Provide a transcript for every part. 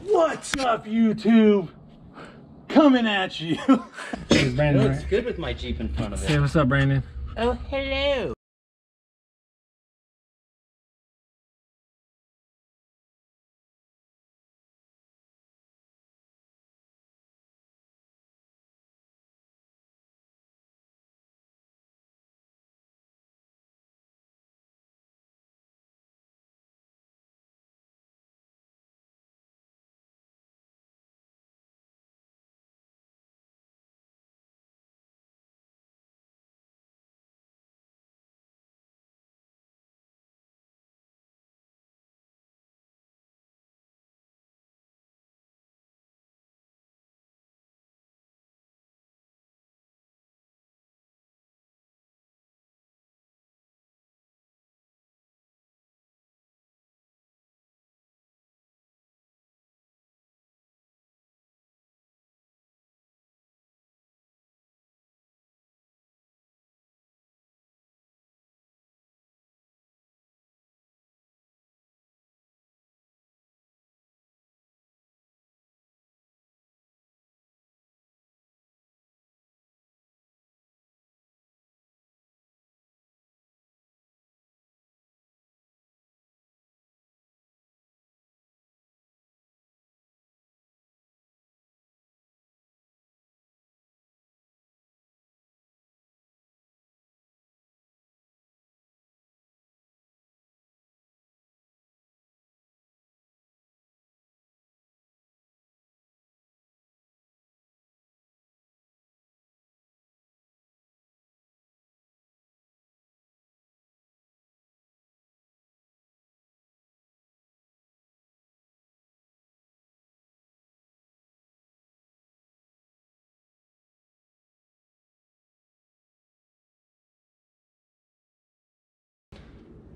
What's up, YouTube? Coming at you. Hey, Brandon. It looks good with my Jeep in front of it. Say what's up, Brandon. Oh, hello.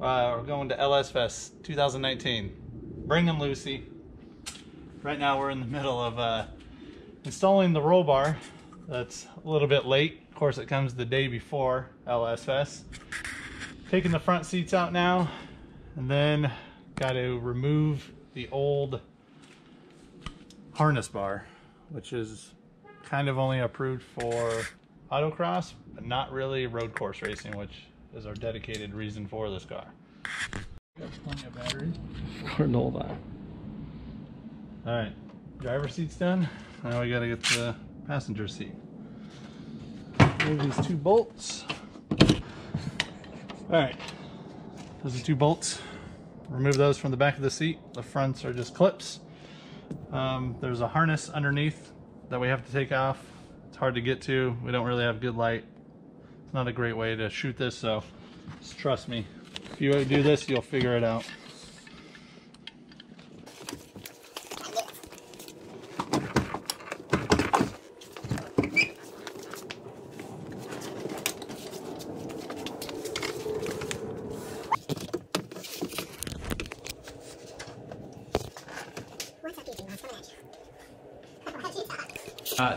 We're going to LS Fest 2019. Bring them, Lucy. Right now we're in the middle of installing the roll bar. That's a little bit late. Of course, it comes the day before LS Fest. Taking the front seats out now, and then got to remove the old harness bar, which is kind of only approved for autocross, but not really road course racing, which is our dedicated reason for this car. Got plenty of battery. Hold on. All right, driver seat's done. Now we gotta get the passenger seat. Move these two bolts. All right, those are two bolts. Remove those from the back of the seat. The fronts are just clips. There's a harness underneath that we have to take off. It's hard to get to. We don't really have good light. It's not a great way to shoot this, so just trust me. If you do this, you'll figure it out.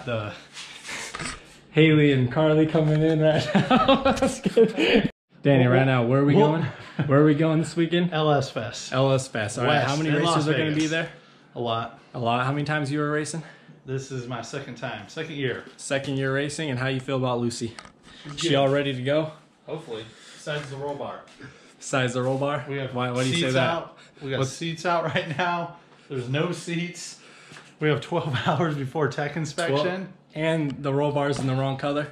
The Haley and Carly coming in right now. That's good. Danny, right now, where are we going? Where are we going this weekend? LS Fest. LS Fest. All right, how many races are going to be there? A lot. A lot. How many times you were racing? This is my second year. Second year racing, and how you feel about Lucy? She all ready to go? Hopefully. Besides the roll bar. Besides the roll bar? We have Why do you say that? Out. We got seats out right now. There's no seats. We have 12 hours before tech inspection. And the roll bar's in the wrong color?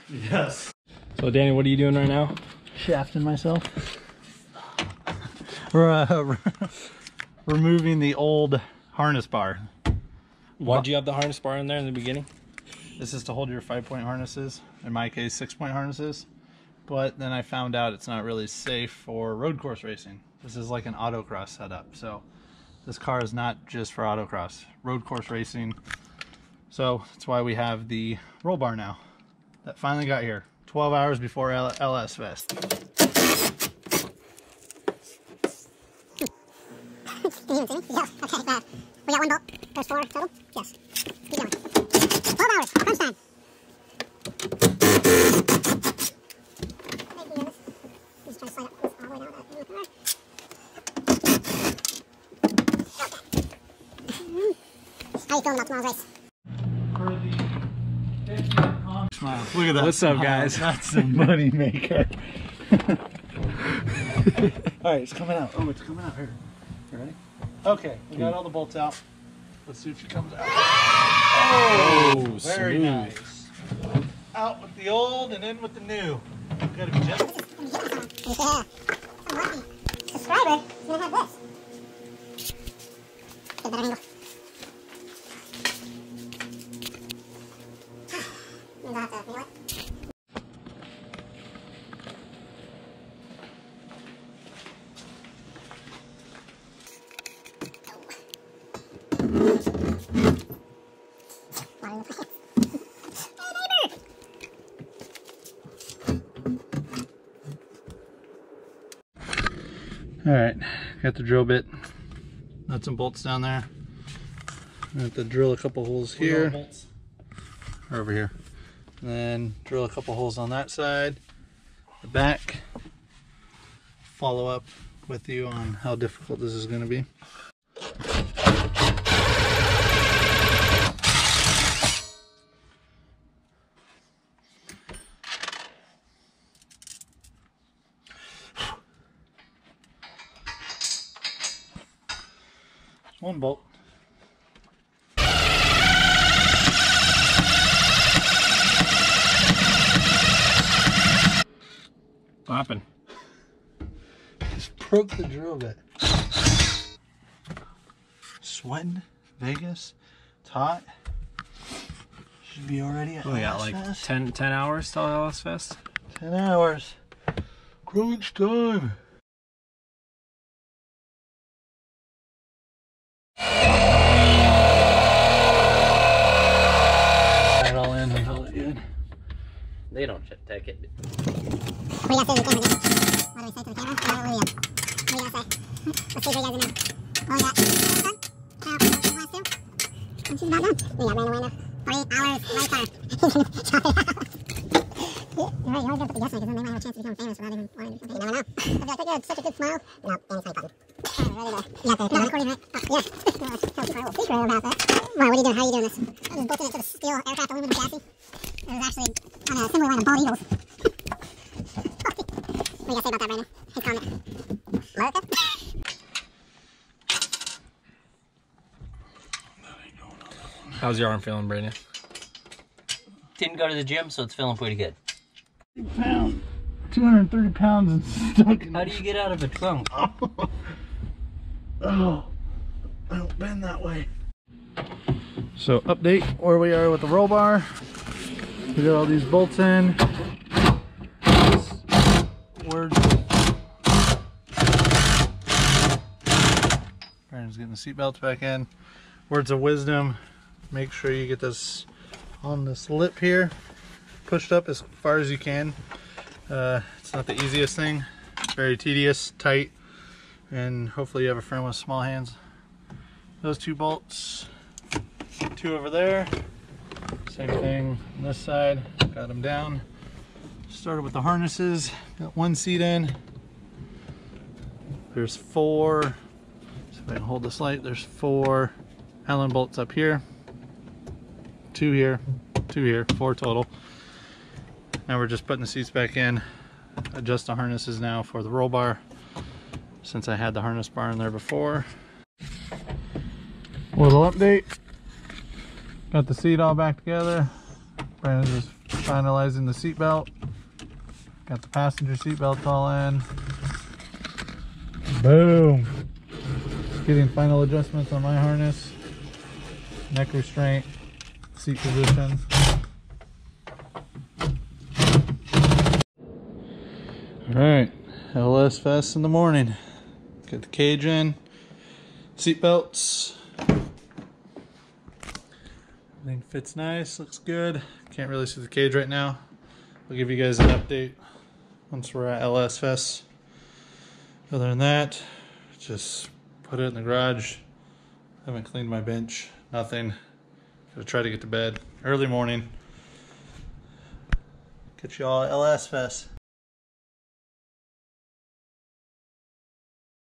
Yes. So Danny, what are you doing right now? Shafting myself. We're removing the old harness bar. Why'd you have the harness bar in there in the beginning? This is to hold your 5-point harnesses. In my case, 6-point harnesses. But then I found out it's not really safe for road course racing. This is like an autocross setup. So this car is not just for autocross, road course racing. So that's why we have the roll bar now. That finally got here. 12 hours before LS Fest. Can you even see me? Yeah, okay, bad. We got one bolt. There's 4 total? Yes. Keep going. 12 hours, crunch time. He's trying to slide up this all the way down that. Okay. How are you feeling about tomorrow's race? Smile. Look at that. What's up, guys? That's a money maker. Alright, it's coming out. Oh, it's coming out. Here. You ready? Okay, we got all the bolts out. Let's see if she comes out. Oh, very smooth. nice. Out with the old and in with the new. Gotta be gentle. Yeah. I'm lucky. Subscriber is gonna have this. Get a better angle. I'm gonna have to, you know what? Alright, got the drill bit. Nuts and bolts down there. I have to drill a couple holes here. Or over here. And then drill a couple holes on that side. The back. Follow up with you on how difficult this is going to be. One bolt. What happened? Just broke the drill bit. Sweating, Vegas, it's hot. Should be already at We got like 10 hours till LS Fest. 10 hours. Crunch time. That all in and hold it good. They don't take it. What do you got to say to the camera? What do we say to the camera? What do you got? What do you got to say? Let's see if you guys know. What do we got? Done? Last two? And she's about done. We got ran away now. 48 hours lifetime. Chop it out. You're right, you always gotta put the gas in because then they might have a chance to become famous without even wanting to become famous. You never know. I'd be like, look at such a good smile. No, Danny's funny button. Ready to... You got the... No, recording, right? Oh, yeah. Tell people a little secret about that. Wow, what are you doing? How are you doing this? I just bolted it to the steel aircraft aluminum chassis. It was actually on a similar line of bald eagles. What do you got to say about that, Brandon? His comment. America? How's your arm feeling, Brandon? Didn't go to the gym, so it's feeling pretty good. Pound. 230 pounds and stuck in How do you get out of a trunk? Oh, I don't bend that way. So update where we are with the roll bar. We got all these bolts in. Words. Brandon's getting the seat belts back in. Words of wisdom. Make sure you get this on this lip here, pushed up as far as you can. It's not the easiest thing. It's very tedious, tight, and hopefully you have a friend with small hands. Those two bolts, two over there. Same thing on this side. Got them down. Started with the harnesses. Got one seat in. There's four. So if I can hold this light, there's four Allen bolts up here. Two here, four total. Now we're just putting the seats back in. Adjust the harnesses now for the roll bar, since I had the harness bar in there before. Little update. Got the seat all back together. Brandon's just finalizing the seat belt. Got the passenger seat belt all in. Boom. Getting final adjustments on my harness. Neck restraint. Seat position. Alright, LS Fest in the morning. Get the cage in, seat belts. Everything fits nice, looks good. Can't really see the cage right now. I'll give you guys an update once we're at LS Fest. Other than that, just put it in the garage. Haven't cleaned my bench, nothing. Gotta try to get to bed early morning. Catch you all at LS Fest.